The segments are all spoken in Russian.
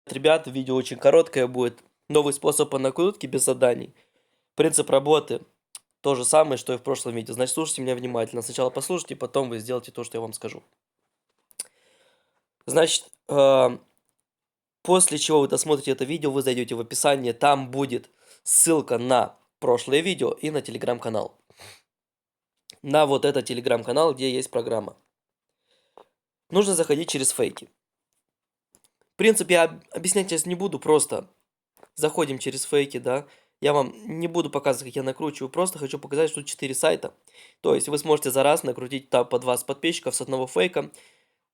Ребят, видео очень короткое будет. Новый способ по накрутке без заданий. Принцип работы то же самое, что и в прошлом видео. Значит, слушайте меня внимательно. Сначала послушайте, потом вы сделаете то, что я вам скажу. Значит, после чего вы досмотрите это видео, вы зайдете в описание. Там будет ссылка на прошлое видео и на телеграм-канал. На вот этот телеграм-канал, где есть программа. Нужно заходить через фейки. В принципе, я объяснять сейчас не буду, просто заходим через фейки, да. Я вам не буду показывать, как я накручиваю, просто хочу показать, что тут 4 сайта. То есть вы сможете за раз накрутить по 20 подписчиков с одного фейка.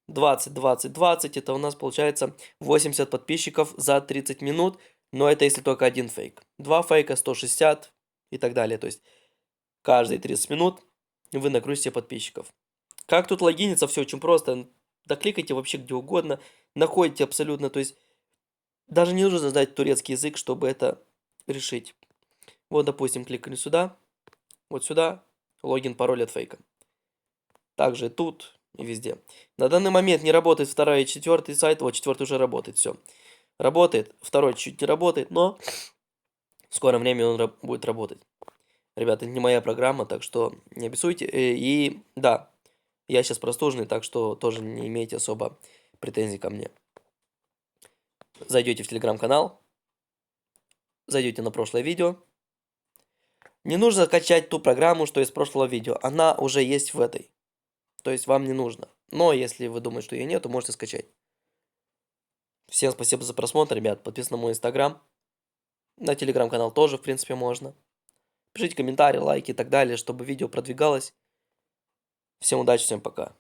20, 20, 20, это у нас получается 80 подписчиков за 30 минут, но это если только один фейк. Два фейка, 160 и так далее. То есть каждые 30 минут вы накрутите подписчиков. Как тут логиниться? Все очень просто. Докликайте вообще где угодно, находите абсолютно, то есть даже не нужно знать турецкий язык, чтобы это решить. Вот, допустим, кликали сюда, вот сюда, логин, пароль от фейка. Также тут и везде. На данный момент не работает второй и четвертый сайт, вот четвертый уже работает, все. Работает, второй чуть не работает, но в скором времени он будет работать. Ребята, это не моя программа, так что не обессуйте. И да, я сейчас простуженный, так что тоже не имейте особо претензий ко мне. Зайдете в телеграм-канал, зайдете на прошлое видео. Не нужно качать ту программу, что из прошлого видео. Она уже есть в этой. То есть вам не нужно. Но если вы думаете, что ее нет, то можете скачать. Всем спасибо за просмотр, ребят. Подписывайтесь на мой инстаграм. На телеграм-канал тоже, в принципе, можно. Пишите комментарии, лайки и так далее, чтобы видео продвигалось. Всем удачи, всем пока.